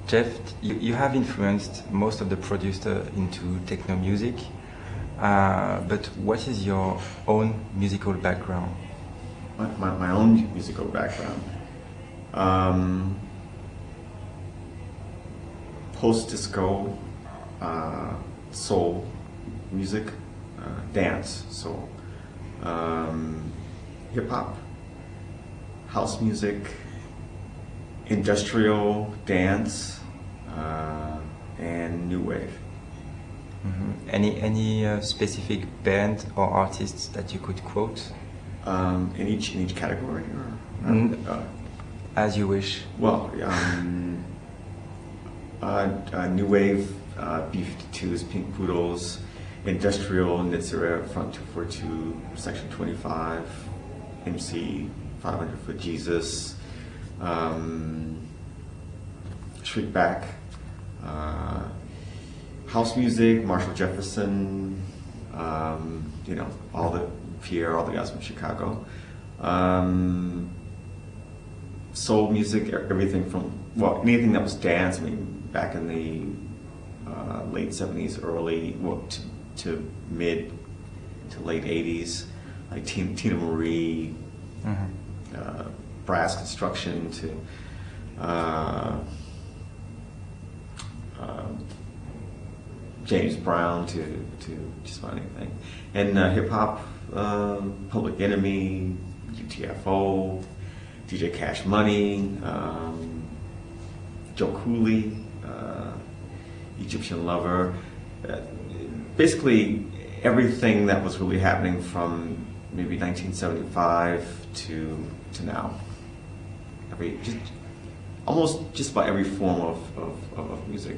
Jeff, you have influenced most of the producers into techno music, but what is your own musical background? My own musical background. Post-disco, soul music, dance, soul, hip-hop, house music, industrial dance, and new wave. Mm-hmm. Any specific band or artists that you could quote? In each category, or as you wish. Well, new wave, B-52s, Pink Poodles, industrial, Nitzera, Front 242, Section 25, MC, 500 Foot Jesus, Shriekback, house music, Marshall Jefferson, you know, all the Pierre, all the guys from Chicago. Soul music, everything from, well, anything that was dance. I mean, back in the late 70s, early, well, to mid to late 80s, like Tina Marie, mm-hmm. Brass Construction, to James Brown, to just about anything. And hip hop, Public Enemy, UTFO, DJ Cash Money, Joe Cooley, Egyptian Lover, basically everything that was really happening from maybe 1975 to now. Almost just about every form of music,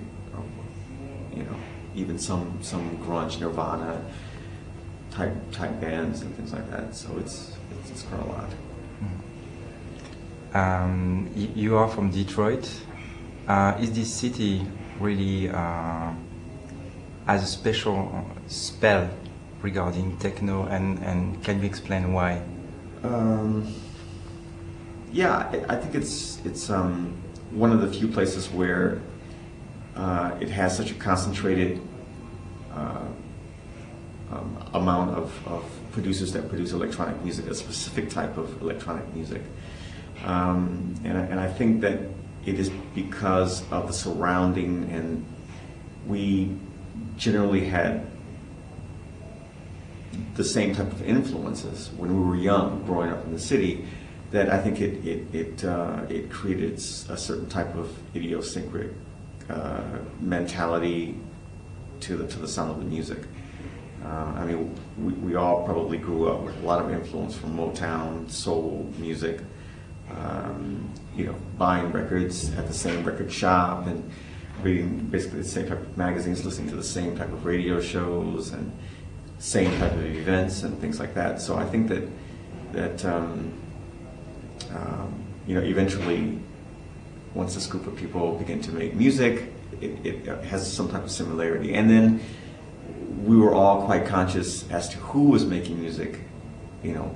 you know, even some grunge, Nirvana type bands and things like that. So it's quite a lot. You are from Detroit. Is this city really has a special spell regarding techno, and can you explain why? Yeah, I think it's one of the few places where it has such a concentrated amount of producers that produce electronic music, a specific type of electronic music. And I think that it is because of the surrounding, and we generally had the same type of influences when we were young, growing up in the city, that I think it created a certain type of idiosyncratic mentality to the sound of the music. I mean, we all probably grew up with a lot of influence from Motown, soul music, you know, buying records at the same record shop and reading basically the same type of magazines, listening to the same type of radio shows and same type of events and things like that. So I think that you know, eventually, once this group of people begin to make music, it has some type of similarity. And then we were all quite conscious as to who was making music, you know,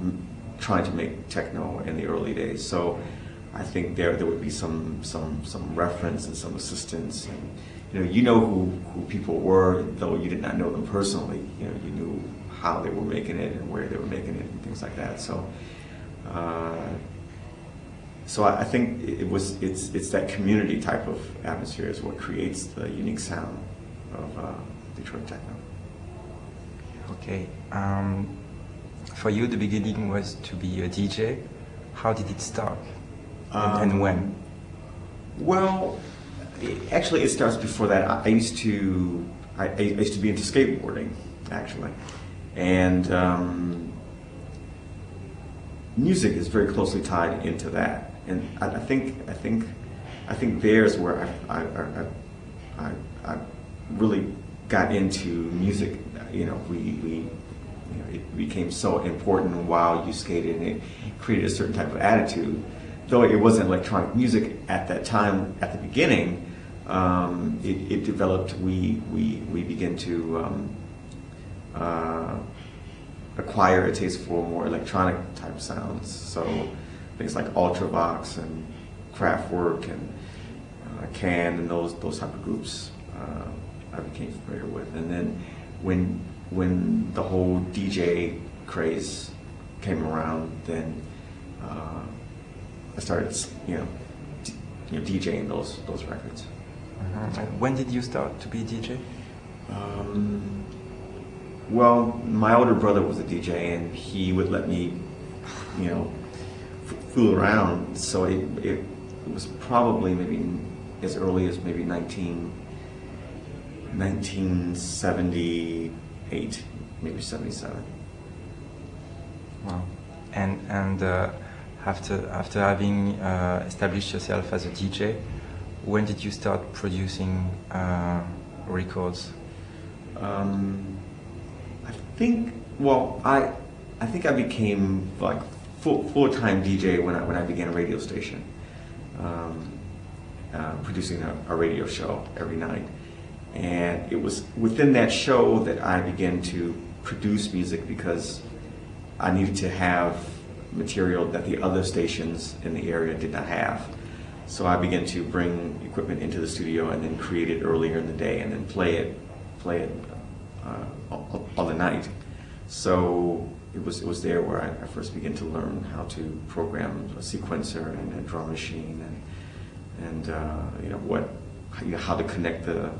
trying to make techno in the early days. So I think there would be some reference and some assistance. And you know who people were, though you did not know them personally. You know, you knew how they were making it and where they were making it and things like that. So so I think it's that community type of atmosphere is what creates the unique sound of Detroit techno. Okay. For you, the beginning was to be a DJ. How did it start? And when? Well, actually, it starts before that. I used to be into skateboarding, actually, and music is very closely tied into that. And I think there's where I really got into music. You know, it became so important while you skated, and it created a certain type of attitude. Though it wasn't electronic music at that time, at the beginning, it developed. We began to acquire a taste for more electronic type sounds. So things like Ultravox and Kraftwerk and Can and those type of groups I became familiar with. And then when the whole DJ craze came around, then I started DJing those records. And when did you start to be DJ? Well, my older brother was a DJ, and he would let me, fool around. So it was probably maybe as early as maybe 1978, maybe 77. Wow. And after having established yourself as a DJ, when did you start producing records? I think I became like full-time DJ when I began a radio station, producing a radio show every night. And it was within that show that I began to produce music, because I needed to have material that the other stations in the area did not have. So I began to bring equipment into the studio and then create it earlier in the day and then play it on the night. So it was there where I first began to learn how to program a sequencer and a drum machine and how to connect the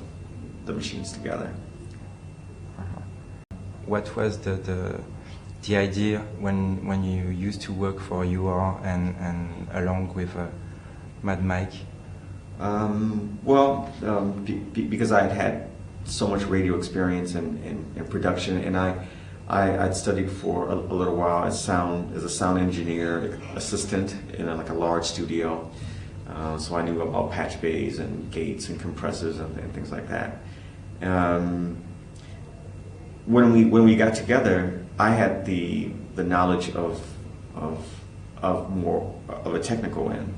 machines together. What was the idea when you used to work for UR and along with Mad Mike? Because I had so much radio experience and production, and I'd studied for a little while as a sound engineer assistant in a large studio. So I knew about patch bays and gates and compressors and things like that. When we got together, I had the knowledge of more of a technical end,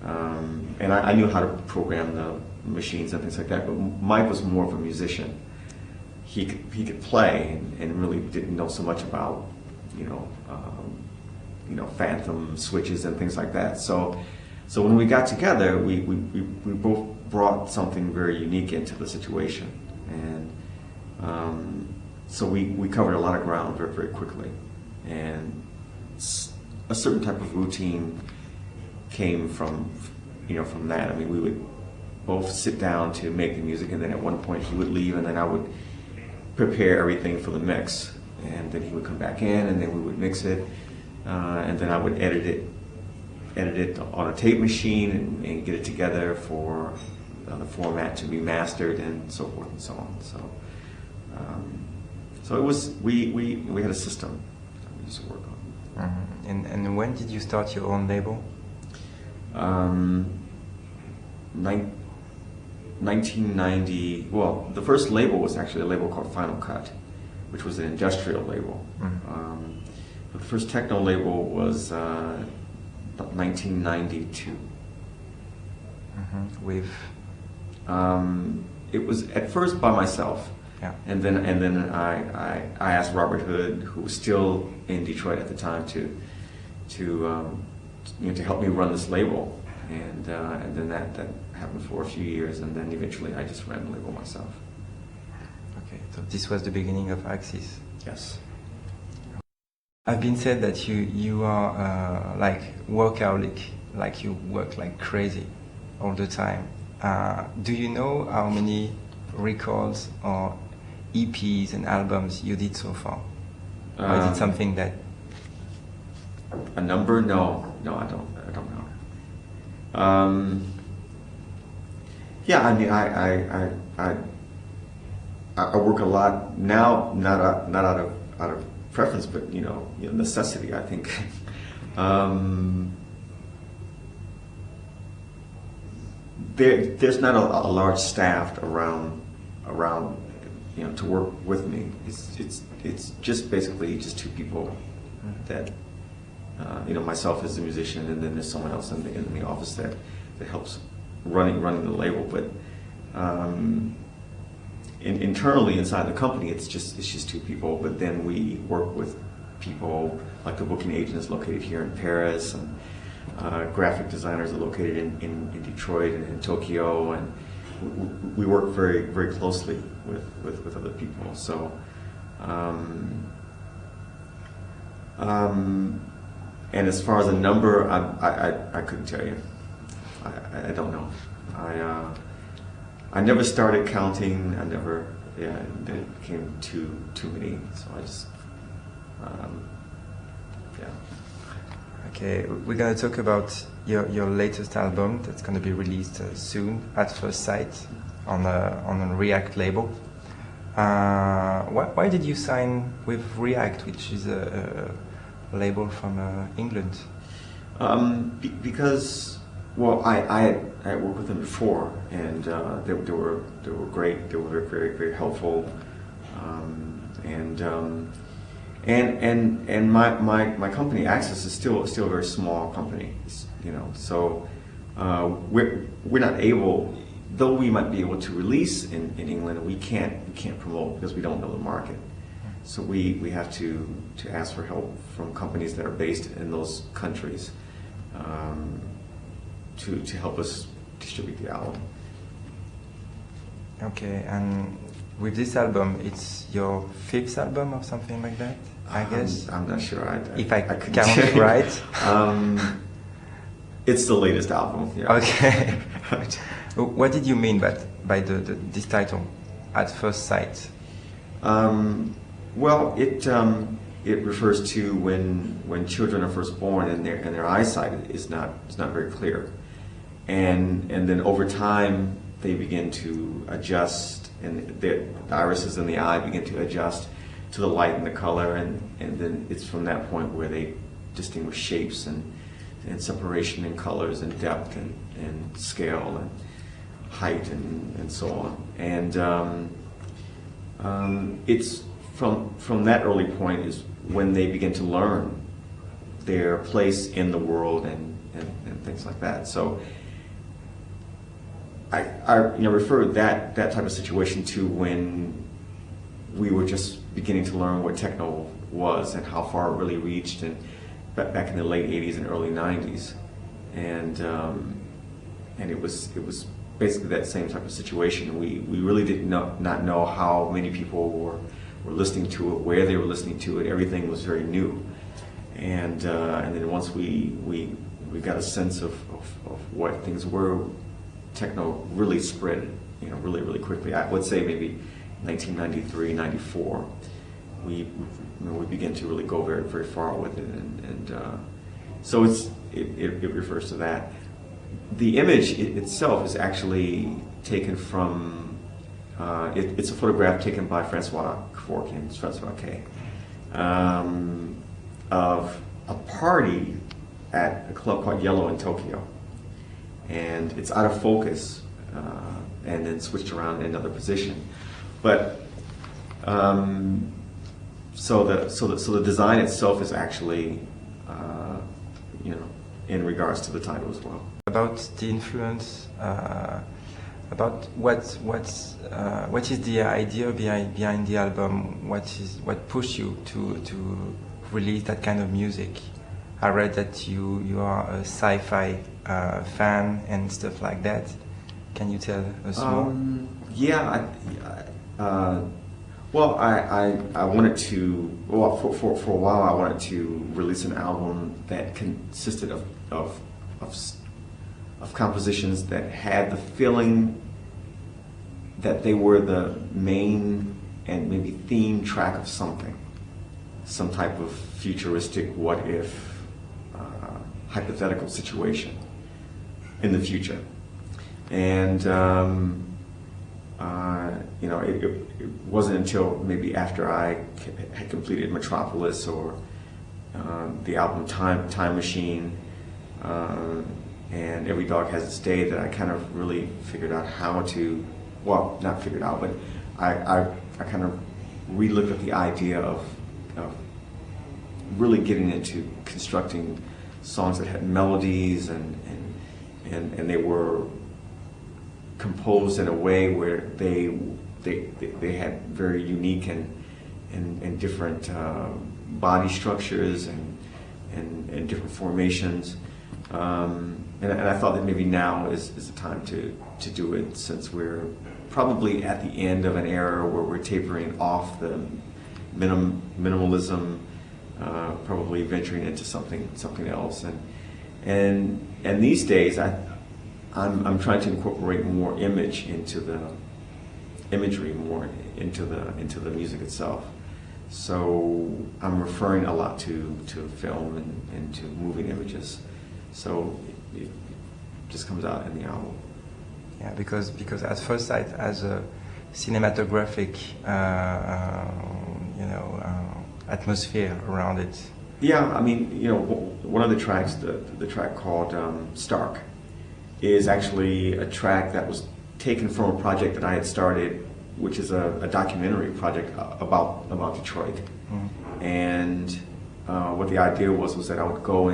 and I knew how to program the machines and things like that. But Mike was more of a musician. He could play and really didn't know so much about phantom switches and things like that. So when we got together, we both brought something very unique into the situation, and so we covered a lot of ground very, very quickly, and a certain type of routine came from that. I mean, we would both sit down to make the music, and then at one point he would leave, and then I would prepare everything for the mix, and then he would come back in, and then we would mix it, and then I would edit it on a tape machine and get it together for the format to be mastered and so forth and so on. So it was we had a system that we used to work on. Mm-hmm. And when did you start your own label? 1990. Well, the first label was actually a label called Final Cut, which was an industrial label. Mm-hmm. The first techno label was 1992. Mm-hmm. With it was at first by myself. Yeah. And then I asked Robert Hood, who was still in Detroit at the time, to help me run this label, and then that happened for a few years, and then eventually I just ran the label myself. Okay, so this was the beginning of Axis. Yes. I've been said that you are like workaholic, like you work like crazy all the time. Do you know how many records or EPs and albums you did so far? Or is it something that... A number? No, I don't know. Yeah, I mean, I work a lot now, not out of preference, but necessity, I think. There's not a large staff around to work with me. It's just basically just two people that myself as a musician, and then there's someone else in the office that helps running the label. But internally inside the company, it's just two people. But then we work with people like the booking agent is located here in Paris, and graphic designers are located in Detroit and in Tokyo, and we work very, very closely with other people. So, and as far as a number, I couldn't tell you. I don't know. I never started counting. I never. Yeah, it became too many. So I just. Yeah. Okay, we're gonna talk about your latest album that's gonna be released soon, At First Sight, on a React label. Why did you sign with React, which is a label from England? Because, well, I worked with them before, and they were great. They were very, very, very helpful, and my company Access is still a very small company, you know. So we're not able, though we might be able to release in England, we can't promote because we don't know the market. So we have to ask for help from companies that are based in those countries to help us distribute the album. Okay, and with this album, it's your 5th album or something like that, I guess? I'm not sure. If I count it right? It's the latest album, yeah. Okay. What did you mean by this title, At First Sight? Well, it refers to when children are first born and their eyesight is not very clear, and then over time they begin to adjust, and the irises in the eye begin to adjust to the light and the color, and then it's from that point where they distinguish shapes and separation in colors and depth and scale and height and so on. And it's from that early point is when they begin to learn their place in the world and things like that. So I refer that type of situation to when we were just beginning to learn what techno was and how far it really reached, and back in the late 80s and early 90s, and it was basically that same type of situation. We really did not know how many people were listening to it, where they were listening to it. Everything was very new, and then once we got a sense of what things were, techno really spread, really quickly. I would say maybe 1993, 94. We began to really go very, very far with it, and so it refers to that. The image itself is actually taken from, it's a photograph taken by Francois K, of a party at a club called Yellow in Tokyo, and it's out of focus and then switched around in another position, but so the design itself is actually in regards to the title as well. About the influence, about what is the idea behind the album? What pushed you to release that kind of music? I read that you are a sci-fi fan and stuff like that. Can you tell us more? Yeah. Well, I wanted to. Well, for a while, I wanted to release an album that consisted of compositions that had the feeling that they were the main and maybe theme track of something, some type of futuristic what if hypothetical situation in the future, and it wasn't until maybe after I had completed Metropolis or the album Time Machine and Every Dog Has Its Day that I kind of really figured out how to, well, not figured out, but I kind of re-looked at the idea of really getting into constructing songs that had melodies and they were composed in a way where they had very unique and different body structures and different formations, And I thought that maybe now is the time to do it, since we're probably at the end of an era where we're tapering off the minimalism, probably venturing into something else. And these days, I'm trying to incorporate more imagery more into the music itself. So I'm referring a lot to film and to moving images. So it just comes out in the album. Yeah, because at first sight, as a cinematographic, atmosphere around it. Yeah, I mean, one of the tracks, the track called Stark, is actually a track that was taken from a project that I had started, which is a documentary project about Detroit. Mm. And what the idea was that I would go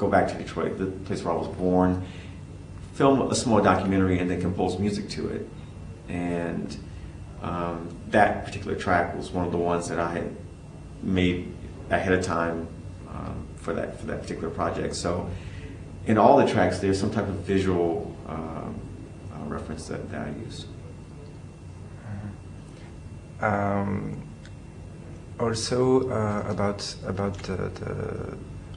back to Detroit, the place where I was born, film a small documentary, and then compose music to it. And that particular track was one of the ones that I had made ahead of time for that particular project. So in all the tracks, there's some type of visual reference that I used. Also about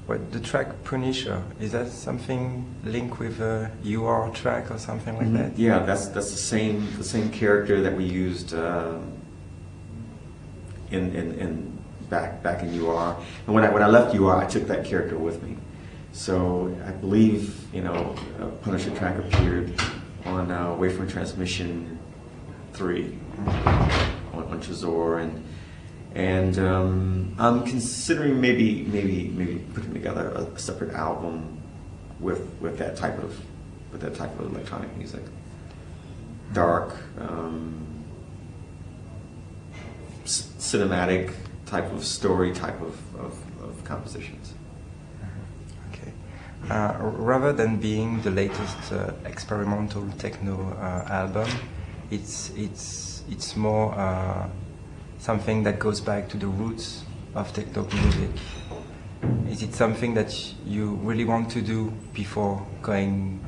the track Punisher, is that something linked with a UR track or something like that? Yeah, that's the same character that we used in back in UR. And when I left UR, I took that character with me. So I believe Punisher track appeared on Wavefront Transmission 3 on Trezor, and I'm considering maybe putting together a separate album with that type of electronic music, dark, cinematic type of story, type of compositions. Okay. Rather than being the latest experimental techno album, it's more something that goes back to the roots of techno music. Is it something that you really want to do before going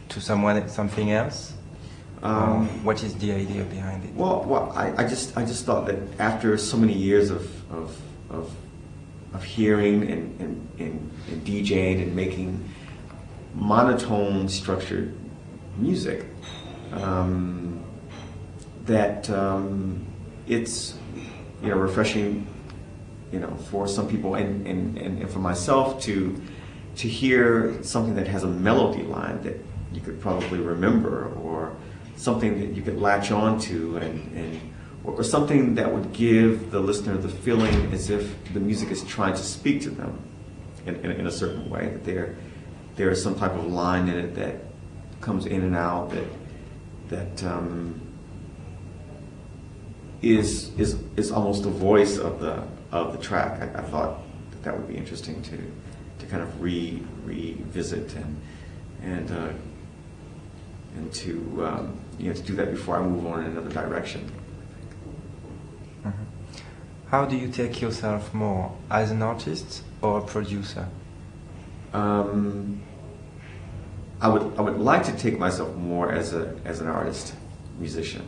to something else? What is the idea behind it? Well, I just thought that after so many years of hearing and DJing and making monotone structured music, that it's refreshing, for some people and for myself to hear something that has a melody line that you could probably remember, or something that you could latch on to, or something that would give the listener the feeling as if the music is trying to speak to them in a certain way, that there is some type of line in it that comes in and out that is almost the voice of the track. I thought that would be interesting to kind of revisit and to do that before I move on in another direction. Mm-hmm. How do you take yourself more, as an artist or a producer? I would like to take myself more as an artist, musician.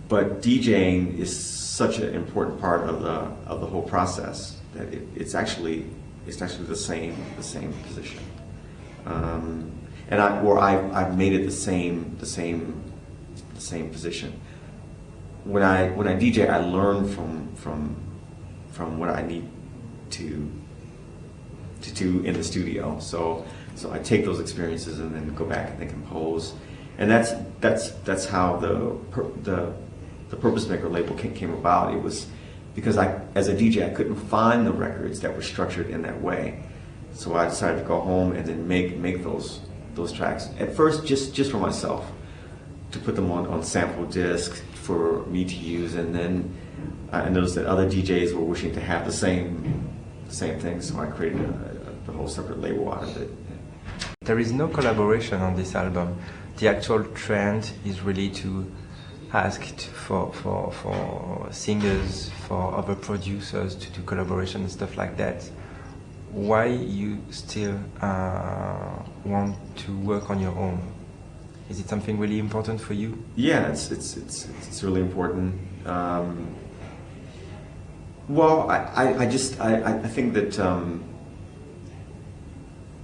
But DJing is such an important part of the whole process that it's actually the same position. And I've made it the same position. When I DJ, I learn from what I need to do in the studio. So I take those experiences and then go back and then compose. And that's how the Purpose Maker label came about. It was because as a DJ, I couldn't find the records that were structured in that way. So I decided to go home and then make those tracks. At first, just for myself, to put them on sample discs for me to use. And then I noticed that other DJs were wishing to have the same thing. So I created a whole separate label out of it. There is no collaboration on this album. The actual trend is really to ask for singers, for other producers to do collaboration and stuff like that. why you still want to work on your own? Is it something really important for you? Yeah, it's really important. Well, I think that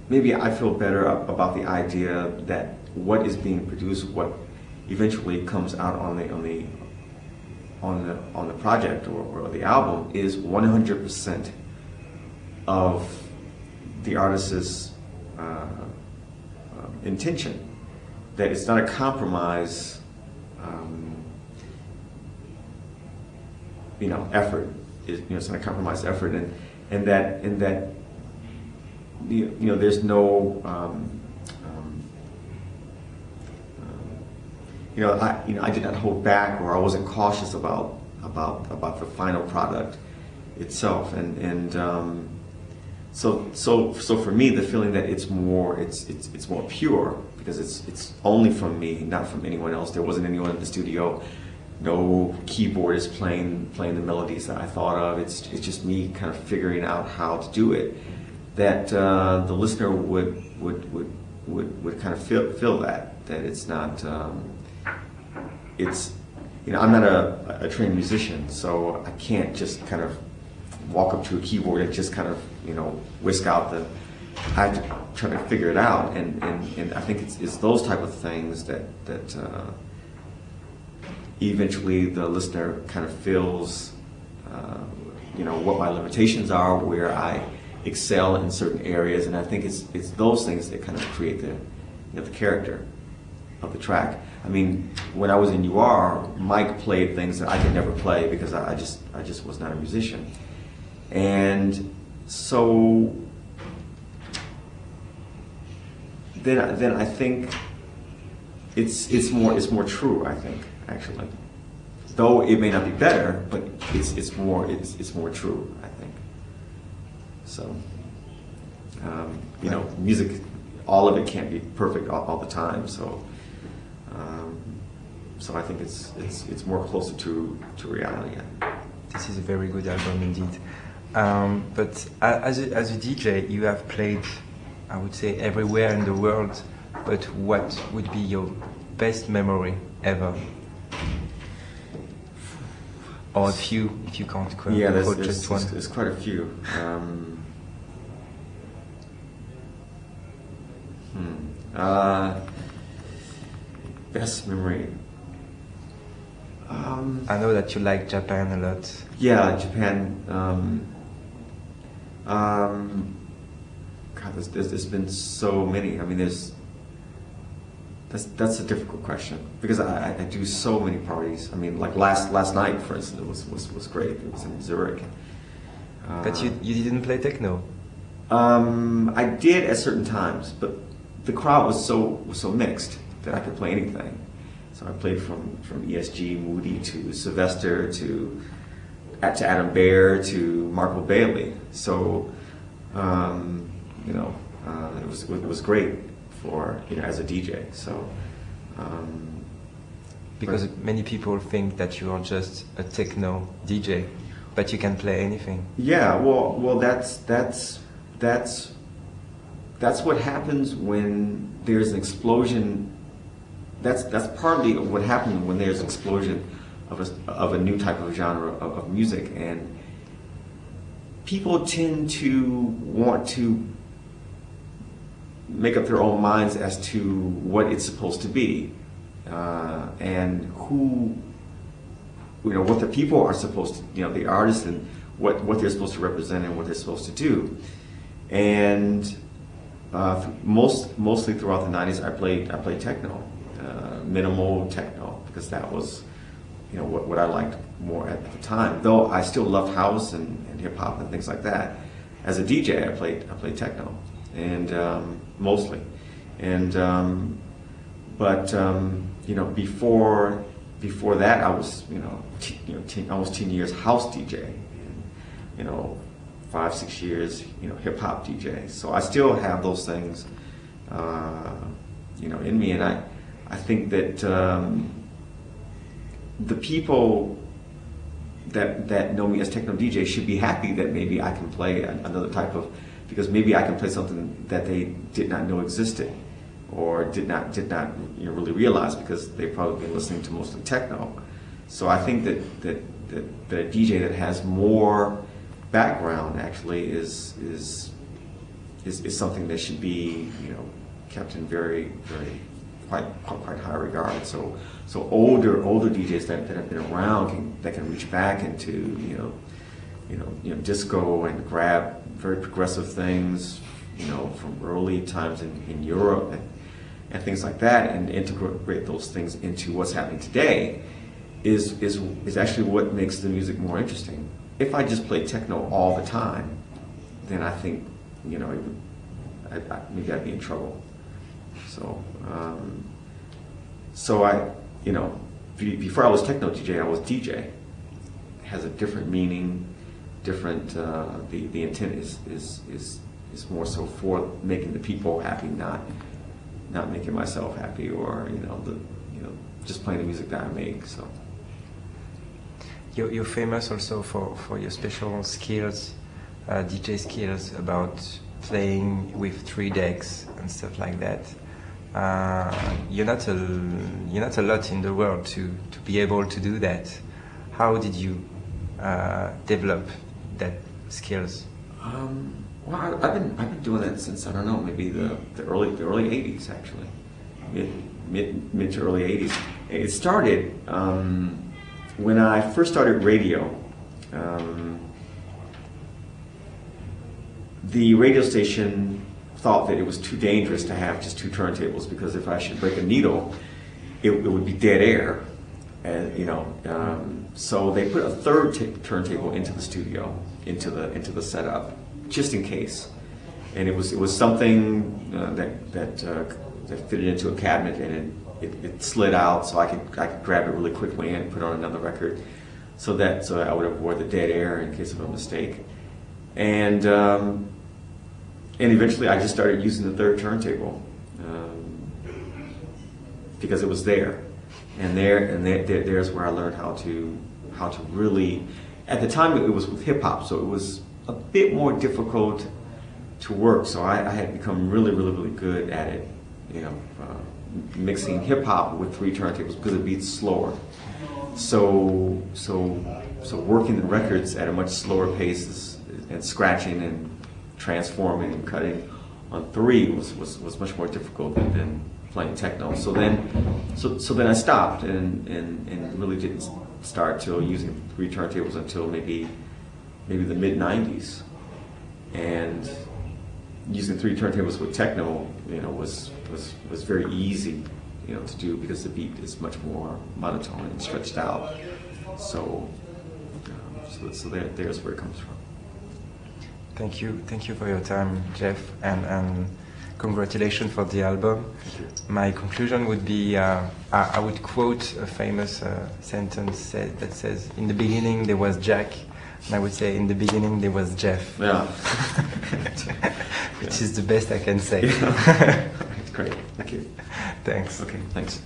maybe I feel better about the idea that what is being produced, what eventually comes out on the project or the album, is 100% of the artist's intention. That it's not a compromise, effort. It's not a compromised effort, and that there's no I did not hold back, or I wasn't cautious about the final product itself, and so for me, the feeling that it's more pure, because it's only from me, not from anyone else. There wasn't anyone in the studio. No keyboardist playing the melodies that I thought of. It's just me kind of figuring out how to do it. That the listener would kind of feel that it's not. I'm not a trained musician, so I can't just kind of walk up to a keyboard and just kind of whisk out the. I have to try to figure it out, and I think it's those type of things that eventually the listener kind of feels, what my limitations are, where I excel in certain areas, and I think it's those things that kind of create the character of the track. I mean, when I was in UR, Mike played things that I could never play because I just was not a musician, and so then I think it's more true. I think, actually, though it may not be better, but it's more true, I think. So music, all of it can't be perfect all the time. So I think it's more closer to reality. This is a very good album indeed. But as a DJ, you have played, I would say, everywhere in the world. But what would be your best memory ever? Or a few, if you can't quote just one. There's quite a few. Best memory. I know that you like Japan a lot. Yeah, Japan. God, there's been so many. I mean, that's a difficult question, because I do so many parties. I mean, like last night, for instance, was great. It was in Zurich. But you didn't play techno. I did at certain times, but the crowd was so mixed that I could play anything. So I played from ESG, Moody, to Sylvester, to Adam Bear, to Marco Bailey. So it was great for as a DJ. So because many people think that you are just a techno DJ, but you can play anything. Yeah, well, that's what happens when there's an explosion. That's partly what happens when there's an explosion of a new type of genre of music, and people tend to want to make up their own minds as to what it's supposed to be, and who, what the people are supposed to, the artists, and what they're supposed to represent and what they're supposed to do. And mostly throughout the 90s, I played techno, minimal techno, because that was what I liked more at the time. Though I still loved house and hip hop and things like that. As a DJ, I played techno, and mostly, and but before that, I was almost 10 years house DJ, and 5-6 years hip hop DJ. So I still have those things in me, and I think that the people that know me as techno DJ should be happy that maybe I can play another type of because maybe I can play something that they did not know existed, or did not really realize, because they've probably been listening to mostly techno. So I think that a DJ that has more background actually is something that should be, kept in very quite high regard. So older DJs that have been around that can reach back into disco and grab very progressive things, from early times in Europe and things like that, and integrate those things into what's happening today is actually what makes the music more interesting. If I just play techno all the time, then I think maybe I'd be in trouble. So I before I was techno DJ, I was DJ. It has a different meaning, different. The intent is more so for making the people happy, not making myself happy, or just playing the music that I make. So you're famous also for your special skills, DJ skills, about playing with 3 decks and stuff like that. You're not a lot in the world to be able to do that. How did you develop that skills? Well, I've been doing that since, I don't know, maybe the early 80s, actually, mid to early 80s. It started when I first started radio. The radio station thought that it was too dangerous to have just 2 turntables, because if I should break a needle, it would be dead air, and so they put a 3rd turntable into the studio, into the setup, just in case. And it was something that fitted into a cabinet, and it slid out, so I could grab it really quickly and put on another record, so that I would avoid the dead air in case of a mistake. And eventually I just started using the 3rd turntable, because it was there. And there's where I learned how to really, at the time it was with hip hop, so it was a bit more difficult to work. So I had become really good at it, mixing hip hop with 3 turntables, because it beats slower. So working the records at a much slower pace and scratching and transforming and cutting on 3 was much more difficult than playing techno. So then I stopped and really didn't start till using 3 turntables until maybe the mid '90s. And using 3 turntables with techno, was very easy, to do, because the beat is much more monotone and stretched out. So there's where it comes from. Thank you for your time, Jeff, and congratulations for the album. My conclusion would be, I would quote a famous sentence that says, "In the beginning there was Jack," and I would say, "In the beginning there was Jeff." Yeah. Which is the best I can say. Yeah. Great, thank you. Thanks. Okay, thanks.